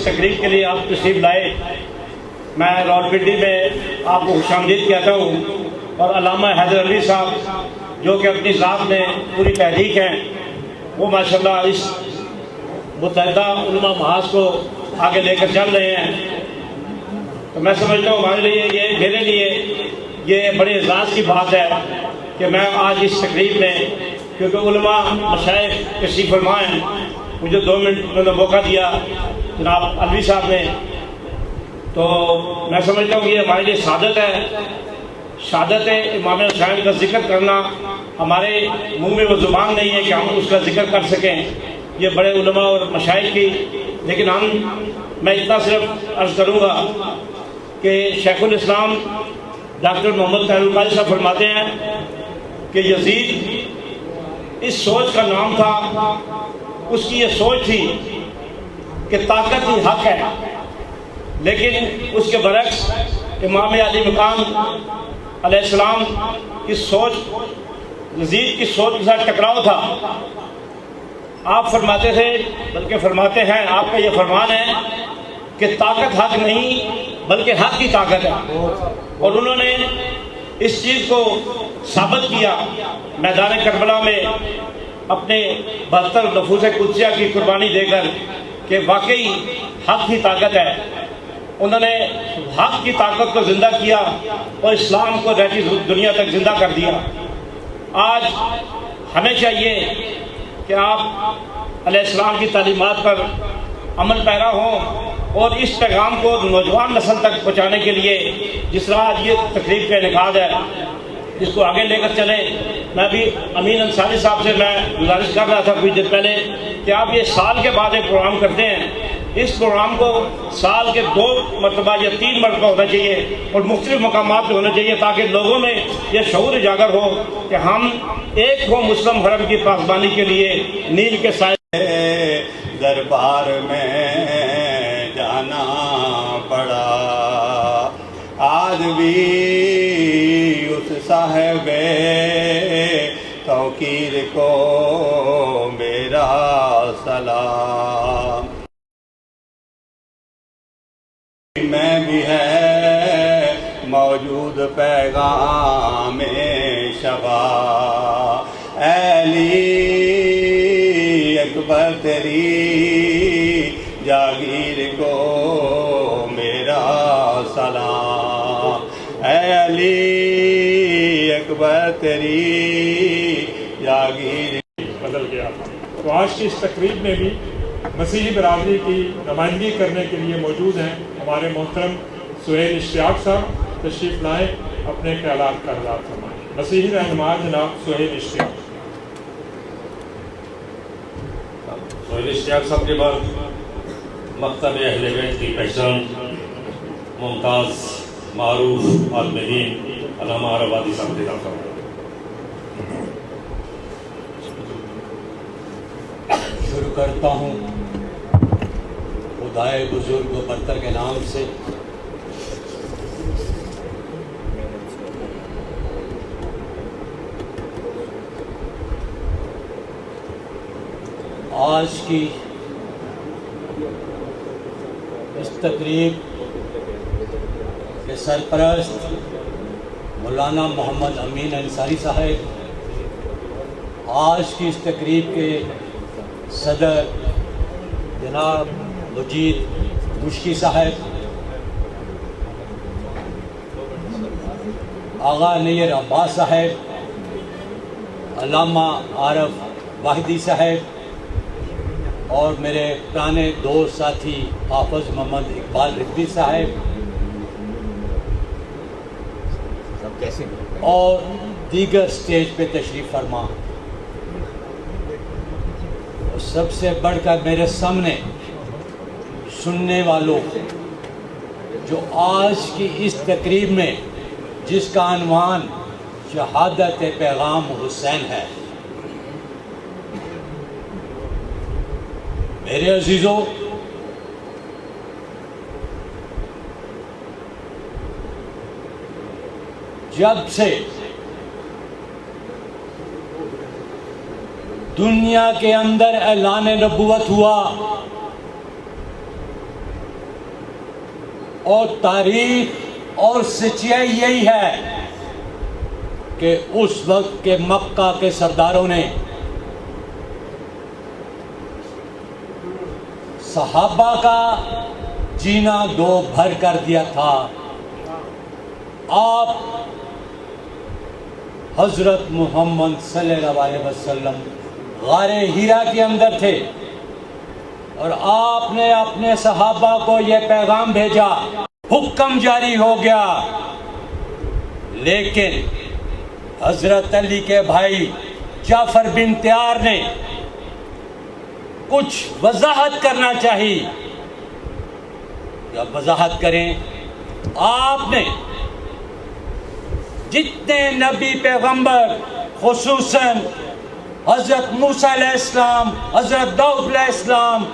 تقریب کے لیے آپ تشریف لائے. میں راولپنڈی میں آپ کو خوش آمدید کہتا ہوں. اور علامہ حیدر علی صاحب جو کہ اپنی ذات میں پوری تحریک ہیں، وہ ماشاءاللہ اس متحدہ علماء محاذ کو آگے لے کر چل رہے ہیں. تو میں سمجھتا ہوں ہمارے لیے میرے لیے یہ بڑے اعزاز کی بات ہے کہ میں آج اس تقریب میں، کیونکہ علماء مشائخ تشریف فرما ہیں، مجھے 2 منٹ انہوں نے موقع دیا جناب علوی صاحب نے، تو میں سمجھتا ہوں یہ ہمارے لیے شہادت ہے. شہادت امام حسین کا ذکر کرنا ہمارے منہ میں وہ زبان نہیں ہے کہ ہم اس کا ذکر کر سکیں، یہ بڑے علماء اور مشائخ کی. لیکن میں اتنا صرف عرض کروں گا کہ شیخ الاسلام ڈاکٹر محمد طاہر القادری صاحب فرماتے ہیں کہ یزید اس سوچ کا نام تھا، اس کی یہ سوچ تھی کہ طاقت ہی حق ہے. لیکن اس کے برعکس امام علی مقام علیہ السلام کی سوچ یزید کی سوچ کے ساتھ ٹکراؤ تھا. آپ فرماتے تھے، بلکہ فرماتے ہیں، آپ کا یہ فرمان ہے کہ طاقت حق نہیں بلکہ حق کی طاقت ہے. اور انہوں نے اس چیز کو ثابت کیا میدان کربلا میں اپنے 72 نفوس قدسیہ کی قربانی دے کر کہ واقعی حق کی طاقت ہے. انہوں نے حق کی طاقت کو زندہ کیا اور اسلام کو رہتی دنیا تک زندہ کر دیا. آج ہمیں چاہیے کہ آپ علیہ السلام کی تعلیمات پر عمل پیرا ہوں اور اس پیغام کو نوجوان نسل تک پہنچانے کے لیے جس طرح آج یہ تقریب کا انعقاد ہے اس کو آگے لے کر چلیں. میں بھی امین انصاری صاحب سے میں گزارش کر رہا تھا کچھ دن پہلے کہ آپ یہ سال کے بعد ایک پروگرام کرتے ہیں، اس پروگرام کو سال کے 2 مرتبہ یا 3 مرتبہ ہونا چاہیے اور مختلف مقامات پہ ہونا چاہیے تاکہ لوگوں میں یہ شعور اجاگر ہو کہ ہم ایک ہو مسلم حرم کی پاسبانی کے لیے نیل کے سائے دربار میں جانا پڑا. آج بھی اس صاحب توقیر کو میرا سلام. میں بھی ہے موجود پیغام شبا، علی اکبر تیری جاگیر کو میرا سلام. علی اکبر تیری جاگیر بدل گیا تھا. تو آج کی اس تقریب میں بھی مسیحی برادری کی نمائندگی کرنے کے لیے موجود ہیں ہمارے محترم سہیل اشتیاق صاحب. تشریف لائیں، اپنے خیالات کا اظہار فرمائیں. مسیحی رہنما جناب سہیل اشتیاق. سہیل اشتیاق صاحب کے بعد مکتب اہل بیت کی پہچان ممتاز معروف عالم دین علامہ آبادی صاحب کے نام. شروع کرتا ہوں خدائے بزرگ و برتر کے نام سے. آج کی اس تقریب کے سرپرست مولانا محمد امین انصاری صاحب، آج کی اس تقریب کے صدر جناب مجید مشکی صاحب، آغا نیر عباس صاحب، علامہ عارف واحدی صاحب اور میرے پرانے دوست ساتھی حافظ محمد اقبال رضوی صاحب اور دیگر سٹیج پہ تشریف فرما، اور سب سے بڑھ کر میرے سامنے سننے والوں جو آج کی اس تقریب میں جس کا عنوان شہادت پیغام حسین ہے. میرے عزیزوں، جب سے دنیا کے اندر اعلان نبوت ہوا اور تاریخ اور سچائی یہی ہے کہ اس وقت کے مکہ کے سرداروں نے صحابہ کا جینا دو بھر کر دیا تھا. آپ حضرت محمد صلی اللہ علیہ وسلم غار ہیرا کے اندر تھے اور آپ نے اپنے صحابہ کو یہ پیغام بھیجا، حکم جاری ہو گیا. لیکن حضرت علی کے بھائی جعفر بن طیار نے کچھ وضاحت کرنا چاہیے. جب وضاحت کریں، آپ نے جتنے نبی پیغمبر خصوصاً حضرت موسیٰ علیہ السلام، حضرت داؤد علیہ السلام،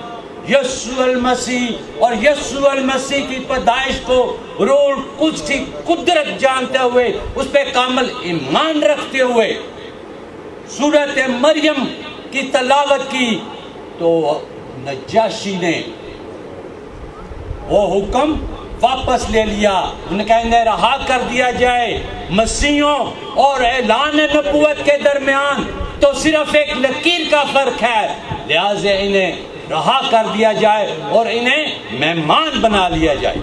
یسوع المسیح اور یسوع المسیح کی پیدائش کو روح القدس کی قدرت جانتے ہوئے، اس پہ کامل ایمان رکھتے ہوئے سورۃ مریم کی تلاوت کی، تو نجاشی نے وہ حکم واپس لے لیا. انہیں کہا انہیں رہا کر دیا جائے. مسیحوں اور اعلان نبوت کے درمیان تو صرف ایک لکیر کا فرق ہے، لہٰذا انہیں رہا کر دیا جائے اور انہیں مہمان بنا لیا جائے.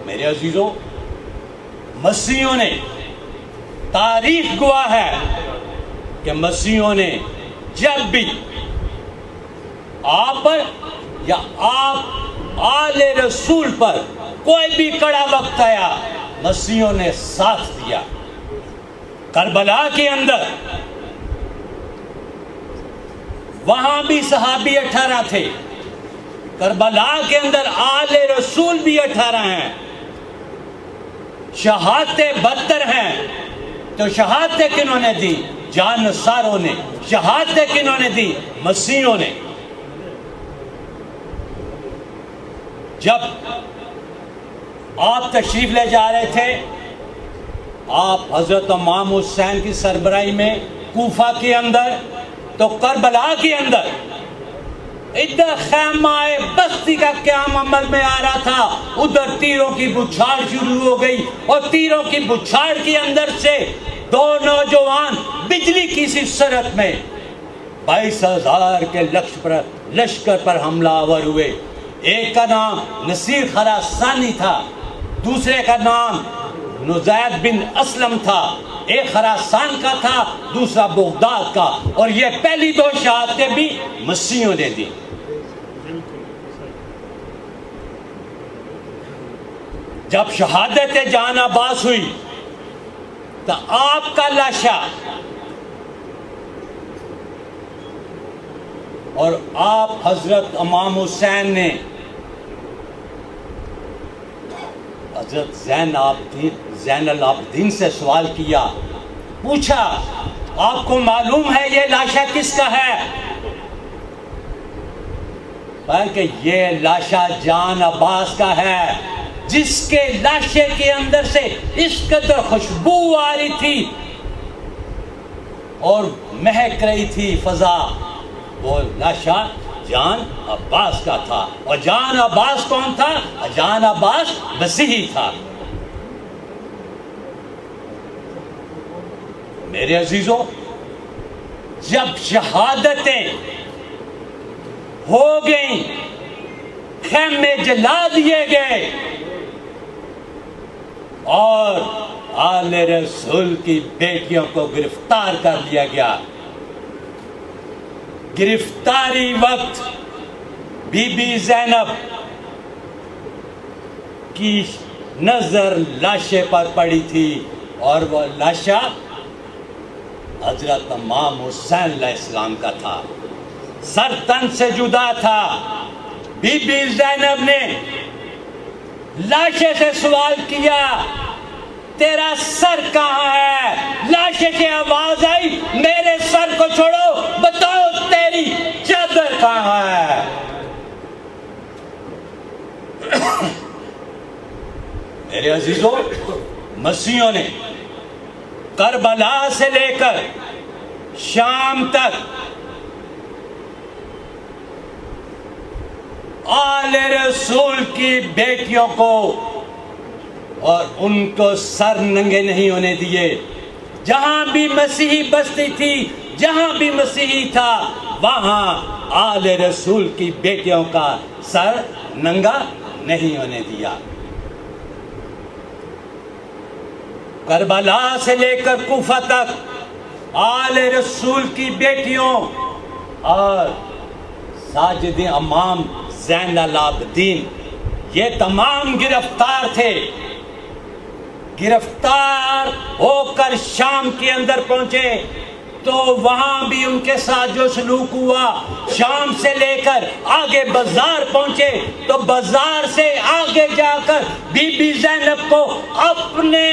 میرے عزیزوں، مسیحوں نے، تاریخ گواہ ہے کہ مسیحوں نے جب بھی آپ پر یا آپ آل رسول پر کوئی بھی کڑا وقت آیا، مسیحوں نے ساتھ دیا. کربلا کے اندر وہاں بھی صحابی 18 تھے، کربلا کے اندر آل رسول بھی 18 ہیں. شہادتیں 72 ہیں، تو شہادتیں کنہوں نے دی؟ جانصاروں نے. شہادتیں کنہوں نے دی؟ مسیحوں نے. جب آپ تشریف لے جا رہے تھے، آپ حضرت امام حسین کی سربراہی میں کوفہ کے اندر، تو کربلا کے اندر ادھر خیمہ بستی کا قیام عمل میں آ رہا تھا، ادھر تیروں کی بچھاڑ شروع ہو گئی اور تیروں کی بچھاڑ کے اندر سے 2 نوجوان بجلی کی سی سرعت میں 22,000 کے لشکر پر حملہ آور ہوئے. ایک کا نام نصیر خراسانی تھا، دوسرے کا نام نزید بن اسلم تھا. ایک خراسان کا تھا، دوسرا بغداد کا. اور یہ پہلی 2 شہادتیں بھی مسیحوں نے دی. جب شہادت جان عباس ہوئی تو آپ کا لاشا اور آپ حضرت امام حسین نے حضرت زین العابدین سے سوال کیا، پوچھا آپ کو معلوم ہے یہ لاشا کس کا ہے؟ بلکہ یہ لاشا جان عباس کا ہے، جس کے لاشے کے اندر سے اس قدر خوشبو آ رہی تھی اور مہک رہی تھی فضا، وہ لاشا جان عباس کا تھا. اور جان عباس کون تھا؟ جان عباس مسیحی تھا. میرے عزیزوں، جب شہادتیں ہو گئیں، خیمے جلا دیے گئے اور آل رسول کی بیٹیوں کو گرفتار کر لیا گیا. گرفتاری وقت بی بی زینب کی نظر لاشے پر پڑی تھی اور وہ لاشا حضرت امام حسین علیہ السلام کا تھا. سر تن سے جدا تھا. بی بی زینب نے لاشے سے سوال کیا، تیرا سر کہاں ہے؟ لاشے سے آواز آئی، میرے سر کو چھوڑو، بتاؤ تیری چادر کہاں ہے؟ میرے عزیزوں، مسیحوں نے کربلا سے لے کر شام تک آل رسول کی بیٹیوں کو اور ان کو سر ننگے نہیں ہونے دیے. جہاں بھی مسیحی بستی تھی، جہاں بھی مسیحی تھا، وہاں آل رسول کی بیٹیوں کا سر ننگا نہیں ہونے دیا. کربلا سے لے کر کوفہ تک آل رسول کی بیٹیوں اور ساجد امام زین العابدین یہ تمام گرفتار تھے. گرفتار ہو کر شام کے اندر پہنچے تو وہاں بھی ان کے ساتھ جو سلوک ہوا، شام سے لے کر آگے بازار پہنچے تو بازار سے آگے جا کر بی بی زینب کو اپنے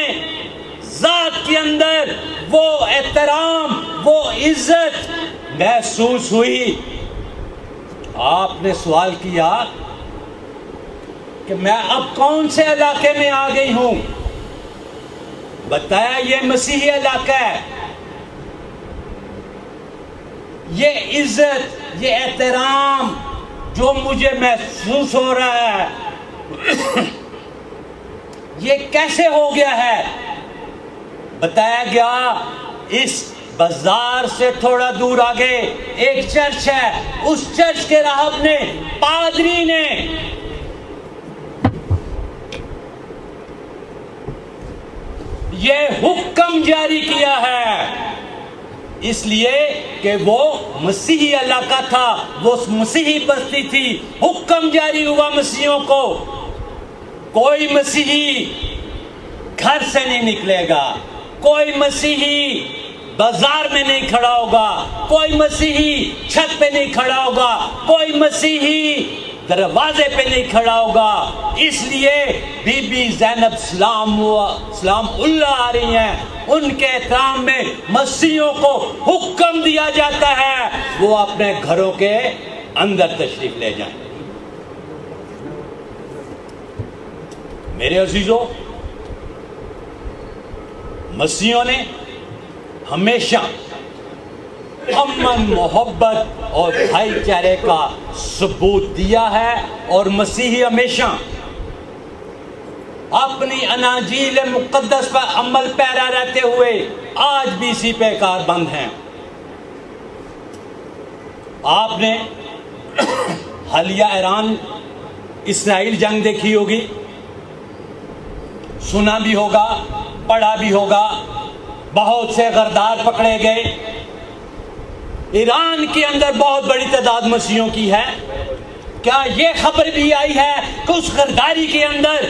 ذات کے اندر وہ احترام، وہ عزت محسوس ہوئی. آپ نے سوال کیا کہ میں اب کون سے علاقے میں آ گئی ہوں؟ بتایا یہ مسیحی علاقہ ہے. یہ عزت، یہ احترام جو مجھے محسوس ہو رہا ہے یہ کیسے ہو گیا ہے؟ بتایا گیا اس بازار سے تھوڑا دور آگے ایک چرچ ہے، اس چرچ کے راہب نے، پادری نے یہ حکم جاری کیا ہے، اس لیے کہ وہ مسیحی علاقہ تھا، وہ مسیحی بستی تھی. حکم جاری ہوا مسیحیوں کو، کوئی مسیحی گھر سے نہیں نکلے گا، کوئی مسیحی بازار میں نہیں کھڑا ہوگا، کوئی مسیحی چھت پہ نہیں کھڑا ہوگا، کوئی مسیحی دروازے پہ نہیں کھڑا ہوگا. اس لیے بی بی زینب سلام اللہ آ رہی ہیں، ان کے احترام میں مسیحیوں کو حکم دیا جاتا ہے وہ اپنے گھروں کے اندر تشریف لے جائیں. میرے عزیزوں، مسیحیوں نے ہمیشہ امن، محبت اور بھائی چارے کا ثبوت دیا ہے، اور مسیحی ہمیشہ اپنی اناجیل مقدس پر عمل پیرا رہتے ہوئے آج بھی اسی پہ کاربند ہیں. آپ نے حالیہ ایران اسرائیل جنگ دیکھی ہوگی، سنا بھی ہوگا، پڑھا بھی ہوگا. بہت سے غردار پکڑے گئے. ایران کے اندر بہت بڑی تعداد مسیحیوں کی ہے. کیا یہ خبر بھی آئی ہے کہ اس غرداری کے اندر،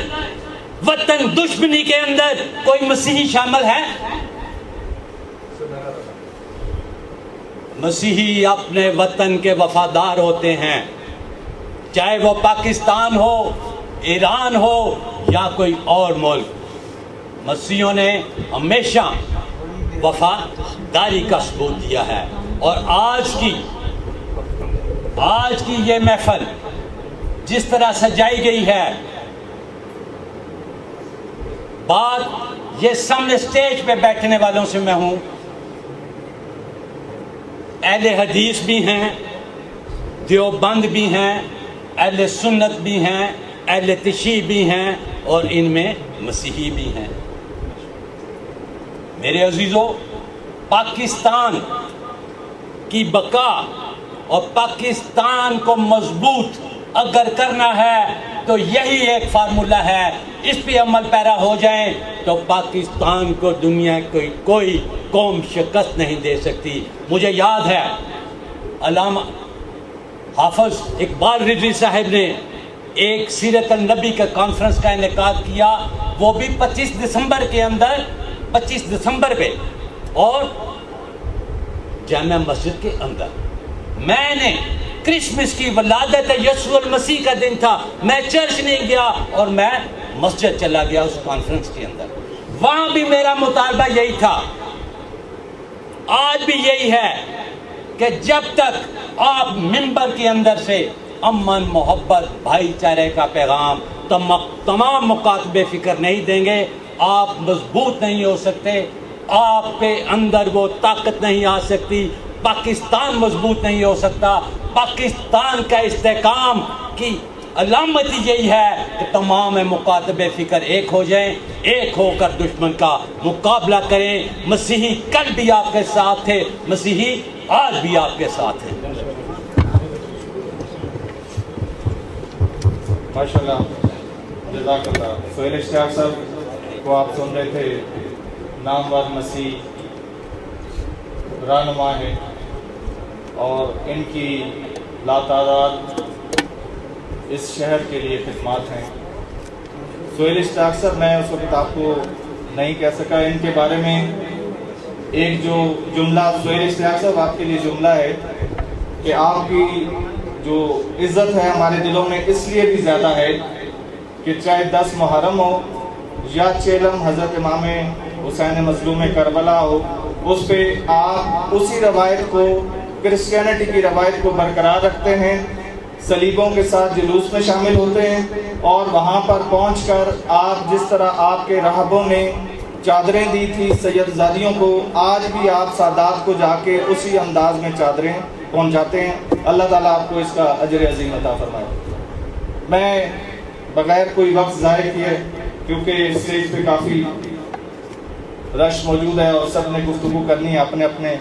وطن دشمنی کے اندر کوئی مسیحی شامل ہے؟ مسیحی اپنے وطن کے وفادار ہوتے ہیں، چاہے وہ پاکستان ہو، ایران ہو یا کوئی اور ملک. مسیحیوں نے ہمیشہ وفاداری کا ثبوت دیا ہے. اور آج کی یہ محفل جس طرح سجائی گئی ہے، بات یہ سامنے سٹیج پہ بیٹھنے والوں سے میں ہوں، اہل حدیث بھی ہیں، دیوبند بھی ہیں، اہل سنت بھی ہیں، اہل تشیع بھی ہیں، اور ان میں مسیحی بھی ہیں. میرے عزیزوں، پاکستان کی بقا اور پاکستان کو مضبوط اگر کرنا ہے تو یہی ایک فارمولہ ہے. اس پہ عمل پیرا ہو جائیں تو پاکستان کو دنیا کی کوئی قوم شکست نہیں دے سکتی. مجھے یاد ہے علامہ حافظ اقبال رضوی صاحب نے ایک سیرت النبی کا کانفرنس کا انعقاد کیا، وہ بھی 25 دسمبر پہ اور جامع مسجد کے اندر. میں نے کرسمس کی ولادت یسوع المسیح کا دن تھا، میں چرچ نہیں گیا اور میں مسجد چلا گیا اس کانفرنس کے اندر. وہاں بھی میرا مطالبہ یہی تھا، آج بھی یہی ہے کہ جب تک آپ منبر کے اندر سے امن، محبت، بھائی چارے کا پیغام، تمام مکاتبے فکر نہیں دیں گے، آپ مضبوط نہیں ہو سکتے، آپ کے اندر وہ طاقت نہیں آ سکتی، پاکستان مضبوط نہیں ہو سکتا. پاکستان کا استحکام کی علامت یہی ہے کہ تمام مکاتب فکر ایک ہو جائیں، ایک ہو کر دشمن کا مقابلہ کریں۔ مسیحی کل بھی آپ کے ساتھ تھے، مسیحی آج بھی آپ کے ساتھ ہیں۔ ماشاءاللہ، جزاک اللہ۔ سہیل اشتیاق صاحب کو آپ سن رہے تھے، نامور مسیح رہنما ہے اور ان کی لاتعداد اس شہر کے لیے خدمات ہیں۔ سہیل اشتیاق صاحب میں اس وقت آپ کو نہیں کہہ سکا، ان کے بارے میں ایک جو جملہ سہیل اشتیاق صاحب آپ کے لیے جملہ ہے کہ آپ کی جو عزت ہے ہمارے دلوں میں اس لیے بھی زیادہ ہے کہ چاہے 10 محرم ہو یا چیلم حضرت امام حسین مظلوم کربلا ہو، اس پہ آپ اسی روایت کو، کرسچینٹی کی روایت کو برقرار رکھتے ہیں، صلیبوں کے ساتھ جلوس میں شامل ہوتے ہیں، اور وہاں پر پہنچ کر آپ جس طرح آپ کے راہبوں نے چادریں دی تھی سید زادیوں کو، آج بھی آپ سادات کو جا کے اسی انداز میں چادریں پہنچاتے ہیں۔ اللہ تعالیٰ آپ کو اس کا اجر عظیم عطا فرمائے۔ میں بغیر کوئی وقت ضائع کیے، کیونکہ اسٹیج پہ کافی رش موجود ہے اور سب نے گفتگو کرنی ہے اپنے اپنے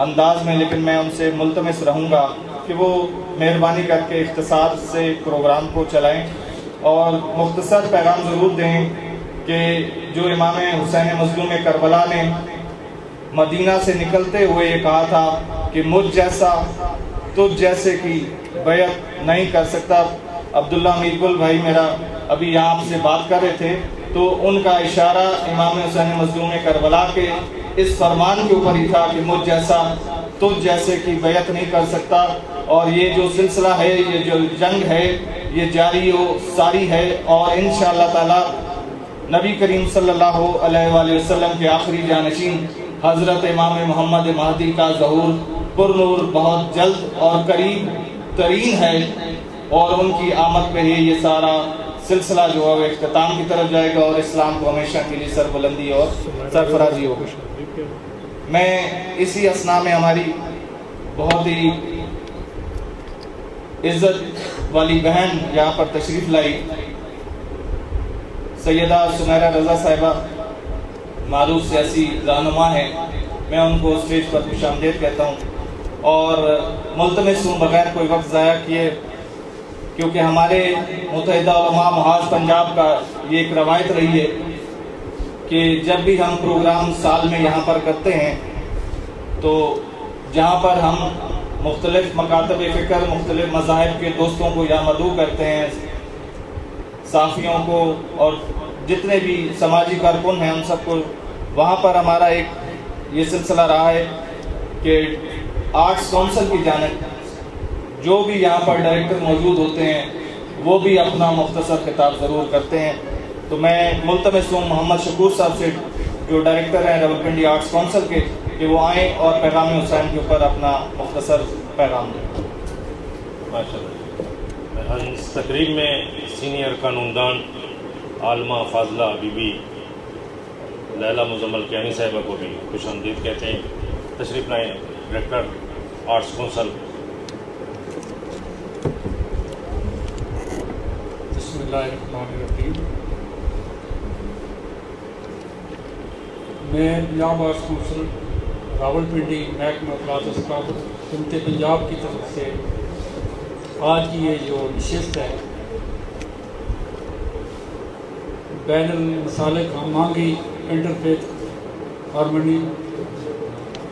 انداز میں، لیکن میں ان سے ملتمس رہوں گا کہ وہ مہربانی کر کے اختصار سے پروگرام کو چلائیں اور مختصر پیغام ضرور دیں کہ جو امام حسین مظلوم کربلا نے مدینہ سے نکلتے ہوئے یہ کہا تھا کہ مجھ جیسا تجھ جیسے کی بیعت نہیں کر سکتا۔ عبداللہ امیر گل بھائی میرا ابھی یہاں آپ سے بات کر رہے تھے، تو ان کا اشارہ امام حسین مظلوم کربلا کے اس فرمان کے اوپر ہی تھا کہ مجھ جیسا تجھ جیسے کی بیعت نہیں کر سکتا۔ اور یہ جو سلسلہ ہے، یہ جو جنگ ہے، یہ جاری و ساری ہے، اور انشاءاللہ تعالی نبی کریم صلی اللہ علیہ وآلہ وسلم کے آخری جانشین حضرت امام محمد مہدی کا ظہور پر نور بہت جلد اور قریب ترین ہے، اور ان کی آمد پہ ہی یہ سارا سلسلہ جو ہے وہ اختتام کی طرف جائے گا اور اسلام کو ہمیشہ کے لیے سربلندی اور سرفرازی ہوگی۔ میں اسی اثناء میں ہماری بہت ہی عزت والی بہن یہاں پر تشریف لائی، سیدہ سمیرہ رضا صاحبہ، معروف سیاسی رہنما ہیں، میں ان کو اسٹیج پر خوش آمدید کہتا ہوں اور ملتمس ہوں بغیر کوئی وقت ضائع کیے، کیونکہ ہمارے متحدہ علماء محاذ پنجاب کا یہ ایک روایت رہی ہے کہ جب بھی ہم پروگرام سال میں یہاں پر کرتے ہیں تو جہاں پر ہم مختلف مکاتب فکر، مختلف مذاہب کے دوستوں کو یہاں مدعو کرتے ہیں، صحافیوں کو اور جتنے بھی سماجی کارکن ہیں ان سب کو، وہاں پر ہمارا ایک یہ سلسلہ رہا ہے کہ آرٹس کونسل کی جانب جو بھی یہاں پر ڈائریکٹر موجود ہوتے ہیں وہ بھی اپنا مختصر خطاب ضرور کرتے ہیں۔ تو میں ملتمس ہوں محمد شکور صاحب سے جو ڈائریکٹر ہیں راولپنڈی آرٹس کونسل کے، کہ وہ آئیں اور پیغام حسین کے اوپر اپنا مختصر پیغام دیں۔ ماشاءاللہ۔ اس تقریب میں سینئر قانون دان عالمہ فاضلہ بی بی لیلا مزمل کیانی صاحبہ کو بھی خوش آمدید کہتے ہیں۔ تشریف لائیں ڈائریکٹر آرٹس کونسل۔ بسم اللہ الرحمن الرحیم۔ میں پنجاب آرٹس کونسل راولپنڈی محکمہ اطلاعات و ثقافت حکومت پنجاب کی طرف سے آج کی یہ جو نشست ہے بین المسالک ہمانگی انٹرفیتھ ہارمنی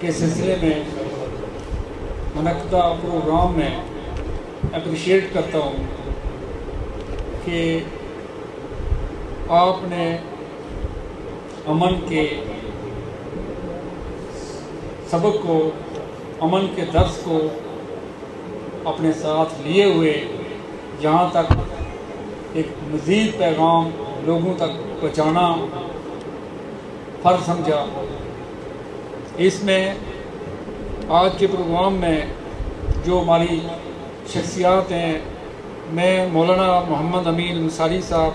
کے سلسلے میں منعقدہ پروگرام میں اپریشیٹ کرتا ہوں کہ آپ نے امن کے سبق کو، امن کے درس کو اپنے ساتھ لیے ہوئے یہاں تک ایک مزید پیغام لوگوں تک پہنچانا فرض سمجھا۔ اس میں آج کے پروگرام میں جو ہماری شخصیات ہیں، میں مولانا محمد امین انصاری صاحب،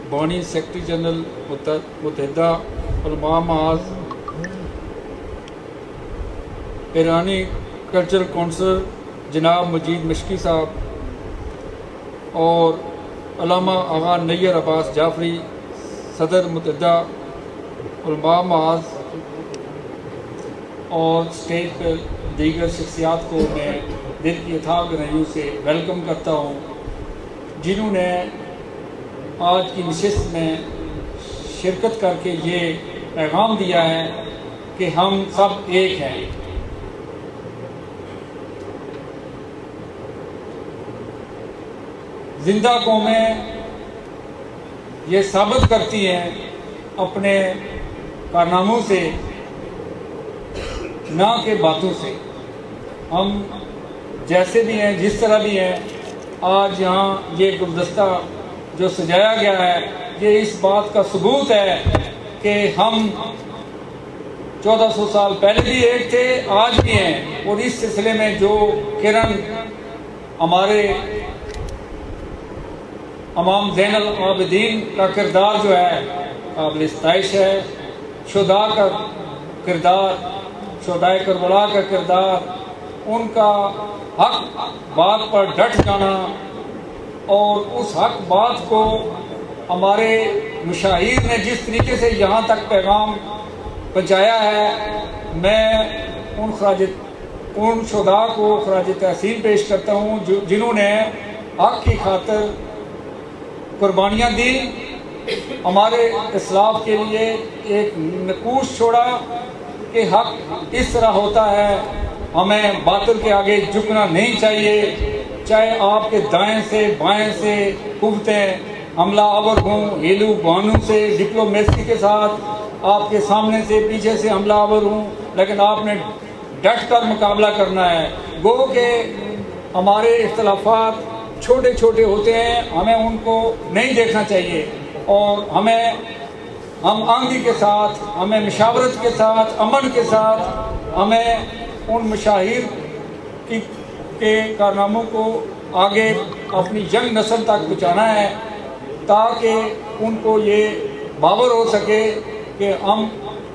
بانی سیکرٹری جنرل متحدہ علماء محاذ، ایرانی کلچرل کونسل جناب مجید مشکی صاحب، اور علامہ آغا نیر عباس جعفری صدر متحدہ علماء محاذ اور اسٹیج پر دیگر شخصیات کو میں دل کی اتھاہ گہرائیوں سے ویلکم کرتا ہوں، جنہوں نے آج کی نشست میں شرکت کر کے یہ پیغام دیا ہے کہ ہم سب ایک ہیں۔ زندہ قومیں یہ ثابت کرتی ہیں اپنے کارناموں سے، نہ کہ باتوں سے۔ ہم جیسے بھی ہیں، جس طرح بھی ہیں، آج یہاں یہ گلدستہ جو سجایا گیا ہے یہ اس بات کا ثبوت ہے کہ ہم 1400 سال پہلے بھی ایک تھے، آج بھی ہیں، اور اس سلسلے میں جو کرن ہمارے امام زین العابدین کا کردار جو ہے قابل ستائش ہے، شہداء کا کردار، شہدائے کربلا کا کردار، ان کا حق بات پر ڈٹ جانا اور اس حق بات کو ہمارے مشاہیر نے جس طریقے سے یہاں تک پیغام پہنچایا ہے، میں ان شہداء کو خراج تحسین پیش کرتا ہوں جنہوں نے حق کی خاطر قربانیاں دی، ہمارے اسلاف کے لیے ایک نقوش چھوڑا کہ حق اس طرح ہوتا ہے، ہمیں باطل کے آگے جھکنا نہیں چاہیے، چاہے آپ کے دائیں سے بائیں سے قوتیں حملہ آور ہوں، ہیلو بانو سے ڈپلومیسی کے ساتھ آپ کے سامنے سے پیچھے سے حملہ آور ہوں، لیکن آپ نے ڈٹ کر مقابلہ کرنا ہے۔ گو کہ ہمارے اختلافات چھوٹے چھوٹے ہوتے ہیں، ہمیں ان کو نہیں دیکھنا چاہیے، اور ہم آنگی کے ساتھ، ہمیں مشاورت کے ساتھ، امن کے ساتھ، ہمیں ان مشاہیر کے کارناموں کو آگے اپنی ینگ نسل تک پہنچانا ہے، تاکہ ان کو یہ باور ہو سکے کہ ہم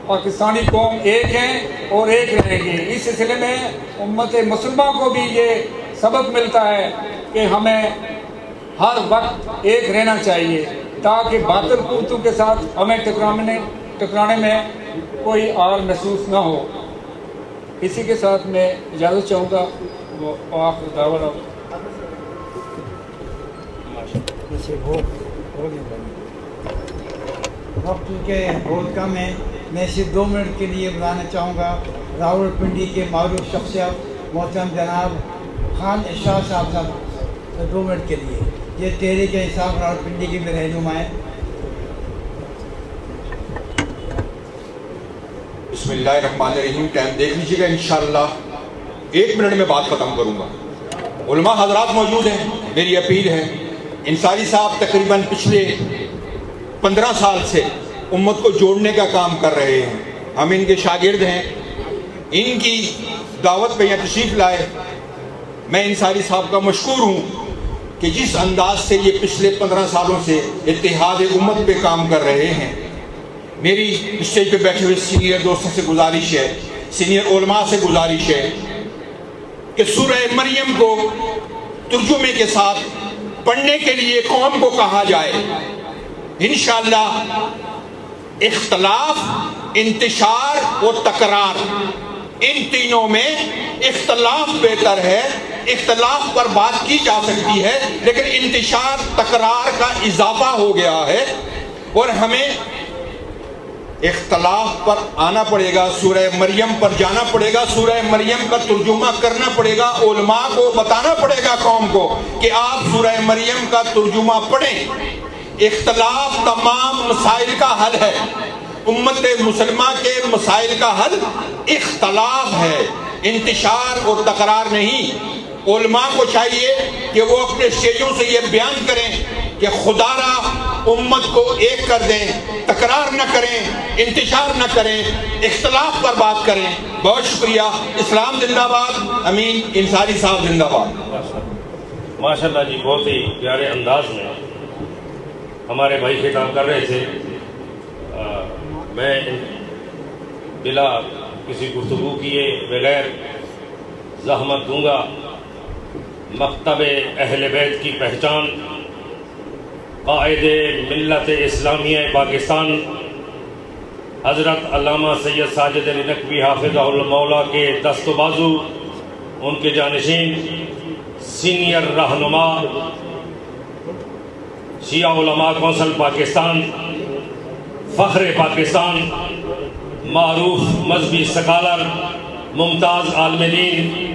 پاکستانی قوم ایک ہیں اور ایک رہیں گے۔ اس سلسلے میں امت مسلمہ کو بھی یہ سبق ملتا ہے کہ ہمیں ہر وقت ایک رہنا چاہیے، تاکہ باطل قوتوں کے ساتھ ہمیں ٹکرانے میں کوئی آر محسوس نہ ہو۔ اسی کے ساتھ میں اجازت چاہوں گا، وآخر دعوانا وقت کے بہت کم ہے، میں صرف 2 منٹ کے لیے بلانا چاہوں گا راول پنڈی کے معروف شخصیت محترم جناب خان ارشاد صاحب 2 منٹ کے لیے۔ یہ تحریک انصاف راول پنڈی کے بھی رہنما ہیں۔ بسم اللہ الرحمن الرحیم۔ ٹائم دیکھ لیجیے گا، انشاءاللہ 1 منٹ میں بات ختم کروں گا۔ علماء حضرات موجود ہیں، میری اپیل ہے، انصاری صاحب تقریباً پچھلے 15 سال سے امت کو جوڑنے کا کام کر رہے ہیں، ہم ان کے شاگرد ہیں، ان کی دعوت پہ یہاں تشریف لائے۔ میں انصاری صاحب کا مشکور ہوں کہ جس انداز سے یہ پچھلے 15 سالوں سے اتحاد امت پہ کام کر رہے ہیں۔ میری اسٹیج پہ بیٹھے ہوئے سینئر دوستوں سے گزارش ہے، سینئر علماء سے گزارش ہے کہ سورہ مریم کو ترجمے کے ساتھ پڑھنے کے لیے قوم کو کہا جائے۔ انشاءاللہ اختلاف، انتشار اور تکرار، ان تینوں میں اختلاف بہتر ہے، اختلاف پر بات کی جا سکتی ہے، لیکن انتشار تکرار کا اضافہ ہو گیا ہے، اور ہمیں اختلاف پر آنا پڑے گا، سورہ مریم پر جانا پڑے گا، سورہ مریم کا ترجمہ کرنا پڑے گا، علماء کو بتانا پڑے گا قوم کو کہ آپ سورہ مریم کا ترجمہ پڑھیں۔ اختلاف تمام مسائل کا حل ہے، امت مسلمہ کے مسائل کا حل اختلاف ہے، انتشار اور تکرار نہیں۔ علماء کو چاہیے کہ وہ اپنے اسٹیجوں سے یہ بیان کریں کہ خدا را امت کو ایک کر دیں، تکرار نہ کریں، انتشار نہ کریں، اختلاف پر بات کریں۔ بہت شکریہ۔ اسلام زندہ باد، امین انصاری صاحب زندہ باد۔ ماشاءاللہ جی، بہت ہی پیارے انداز میں ہمارے بھائی خطاب کر رہے تھے۔ میں بلا کسی گفتگو کیے بغیر زحمت دوں گا مکتب اہل بیت کی پہچان، قائد ملت اسلامیہ پاکستان حضرت علامہ سید ساجد علی نقوی حافظہ المولا کے دست و بازو، ان کے جانشین، سینئر رہنما شیعہ علماء کونسل پاکستان، فخر پاکستان، معروف مذہبی سکالر، ممتاز عالم دین،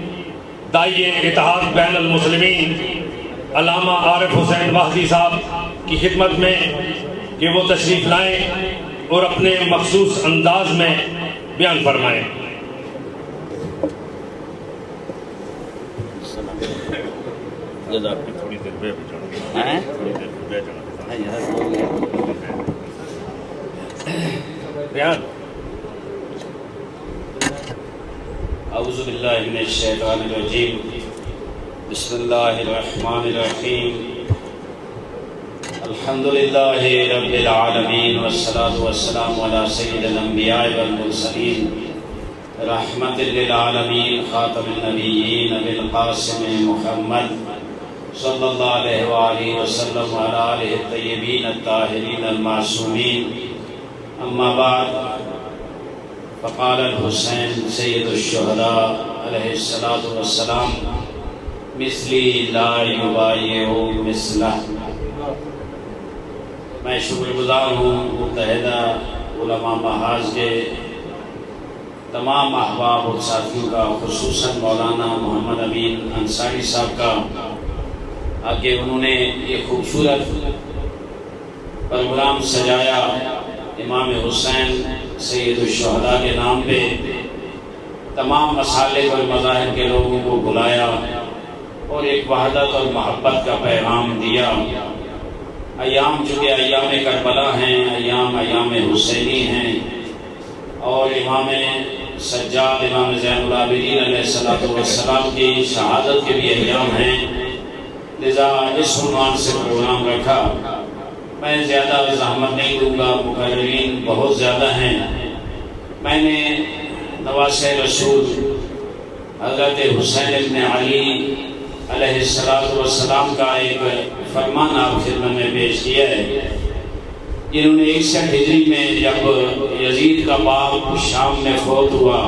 داعیہ اتحاد بین المسلمین علامہ عارف حسین وحدی صاحب کی خدمت میں کہ وہ تشریف لائیں اور اپنے مخصوص انداز میں بیان فرمائیں۔ تھوڑی دیر بے بیان۔ اعوذ باللہ من الشیطان الرجیم، بسم اللہ الرحمن الرحیم، الحمدللہ رب العالمین والصلاة والسلام علی سید الانبیاء والمرسلین، رحمت للعالمین، خاتم النبیین، ابی القاسم محمد صلی اللہ علیہ وآلہ وسلم وعلی آلہ الطیبین الطاہرین المعصومین، اما بعد، فقال الحسین سید الشہداء علیہ الصلاۃ والسلام، مثلی لا یبایع مثلہ۔ میں شکر گزار ہوں متحدہ علماء محاذ کے تمام احباب اور ساتھیوں کا، خصوصاً مولانا محمد امین انصاری صاحب کا، کہ انہوں نے یہ خوبصورت پروگرام سجایا امام حسین سید الشہداء کے نام پہ، تمام مسالک اور مذاہب کے لوگوں کو بلایا اور ایک وحدت اور محبت کا پیغام دیا۔ ایام چونکہ ایام کربلا ہیں، ایام حسینی ہیں، اور امام سجاد امام زین العابدین علیہ السلام کی شہادت کے بھی ایام ہیں، لذا اس عنوان سے پروگرام رکھا۔ میں زیادہ زحمت نہیں دوں گا، مقررین بہت زیادہ ہیں۔ میں نے نواسہ رسول حضرت حسین ابن علی علیہ السلام کا ایک فرمان آپ خدمت میں پیش کیا ہے، جنہوں نے 61 ہجری میں جب یزید کا باپ شام میں فوت ہوا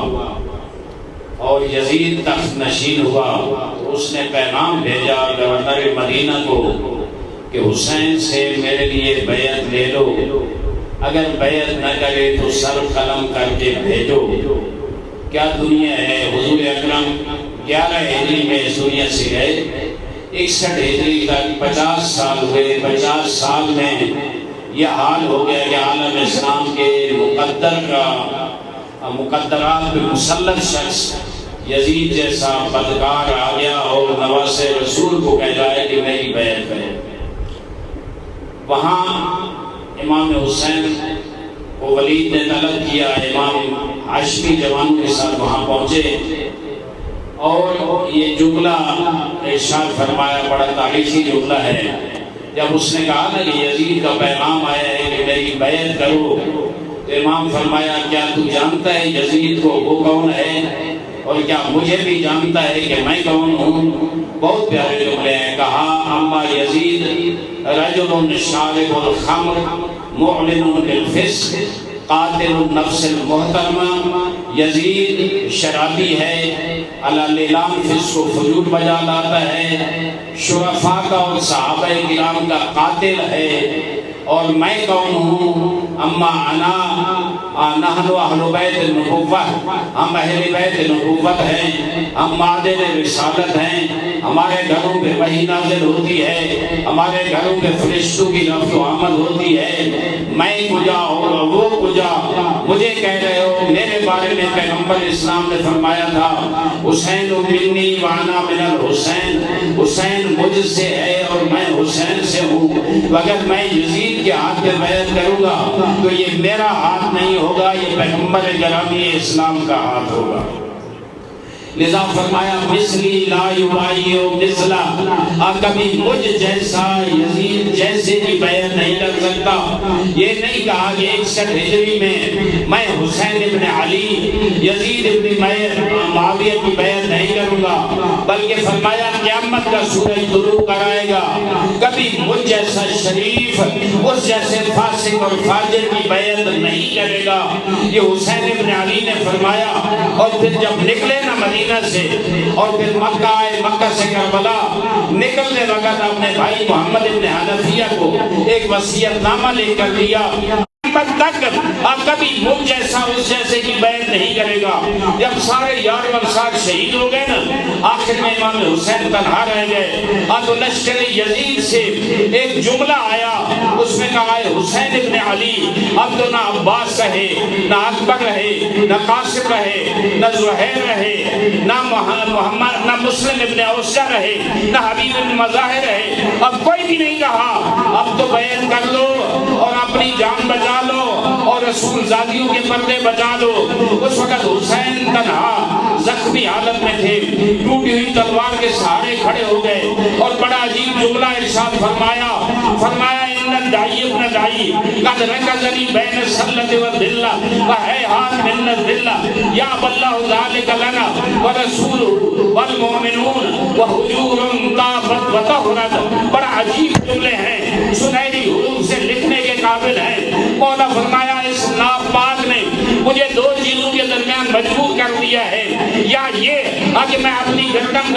اور یزید تخت نشین ہوا، تو اس نے پیغام بھیجا گورنر مدینہ کو کہ حسین سے میرے لیے بیعت لے لو، اگر بیعت نہ کرے تو سر قلم کر کے بھیجو۔ کیا دنیا ہے! حضور اکرم 11 ہجری میں اس دنیا سے گئے، 61 ہجری تک 50 سال ہوئے۔ 50 سال میں یہ حال ہو گیا کہ عالم اسلام کے مقدرات پہ مسلط شخص یزید جیسا بدکار آ گیا اور نواسہ رسول کو کہہ رہا ہے کہ میری بیعت کرے۔ وہاں امام حسین کو ولید نے طلب کیا، امام ہاشمی جوانوں کے ساتھ وہاں پہنچے اور یہ جملہ ارشاد فرمایا، بڑا تاریخی جملہ ہے۔ جب اس نے کہا نا کہ یزید کا پیغام آیا ہے کہ میری بیعت کرو، تو امام فرمایا کیا تو جانتا ہے یزید کو وہ کون ہے، اور کیا مجھے بھی جانتا ہے کہ میں کون ہوں؟ بہت پیارے جملے ہیں۔ کہا اما یزید رجل شارب الخمر معلن بالفسق قاتل النفس المحترمہ، یزید شرابی ہے، علی لیلام فسق و فجور بجا لاتا ہے، شرفاء کا اور صحابہ کرام کا قاتل ہے، اور میں کون ہوں؟ اما انا نحن اہل بیت النبوہ، ہم اہل بیت نبوت ہیں، ہم معدن رسالت ہیں، ہمارے گھروں پہ وحی نازل ہوتی ہے، ہمارے گھروں پہ فرشتوں کی رفت و آمد ہوتی ہے۔ میں کجا اور وہ کجا، مجھے کہہ رہے ہو؟ میرے بارے میں پیغمبر اسلام نے فرمایا تھا حسین منی وانا من الحسین، حسین مجھ سے ہے اور میں حسین سے ہوں۔ اگر میں یزید کے ہاتھ پہ بیعت کروں گا تو یہ میرا ہاتھ نہیں ہوگا، یہ پیغمبر گرامی اسلام کا ہاتھ ہوگا۔ لذا فرمایا مثلی لا یبائی مثلا، کبھی مجھ جیسا یزید جیسے کی بیعت نہیں کر سکتا۔ یہ نہیں کہا کہ 61 ہجری میں حسین ابن علی یزید ابن معاویہ کی بیعت نہیں کروں گا، بلکہ فرمایا قیامت کا سورج طلوع کر آئے گا، کبھی مجھ جیسا شریف اس جیسے فاسق اور فاجر کی بیعت نہیں کرے گا۔ یہ حسین ابن علی نے فرمایا، اور پھر جب نکلے نا مدینہ سے اور پھر مکہ آئے، مکہ سے کربلا نکلنے وقت اپنے بھائی محمد ابن حنفیہ کو ایک وصیت نامہ لے کر دیا، تک کبھی مجھ جیسا اس جیسے کی بیعت نہیں کرے گا۔ جب سارے یار و انصار شہید ہو گئے نا، آخر میں امام حسین تنہا رہ گئے، تو لشکر یزید سے ایک جملہ آیا، اس میں کہا ہے حسین ابن علی اب تو نہ عباس رہے، نہ اکبر رہے، نہ قاسم رہے، نہ زہیر رہے، نہ محمد، نہ مسلم ابن اوسجہ رہے، نہ حبیب ابن مظاہر رہے، اب کوئی بھی نہیں رہا، اب تو بیعت کر لو اور اپنی جان بچا لو اور رسول زادیوں کے پردے بچا لو۔ اس وقت حسین تنہا زخمی حالت میں تھے، ٹوٹی ہوئی تلوار کے سہارے کھڑے ہو گئے اور بڑا عجیب جملہ ارشاد فرمایا ان الداعی ابن داعی قد رکزنی بین السلۃ والذلہ وہیہات من الذلہ یا باللہ ذالک لنا ورسول والمؤمنون وحجور طابت وطہرت۔ بڑا عجیب جملے ہیں، سنہری حروف سے لکھنے کے قابل ہیں۔ مولا فرمایا اس ناپاک نے مجھے دو چیزوں کے درمیان مجبور کر دیا ہے، یا یہ کہ میں اپنی گردن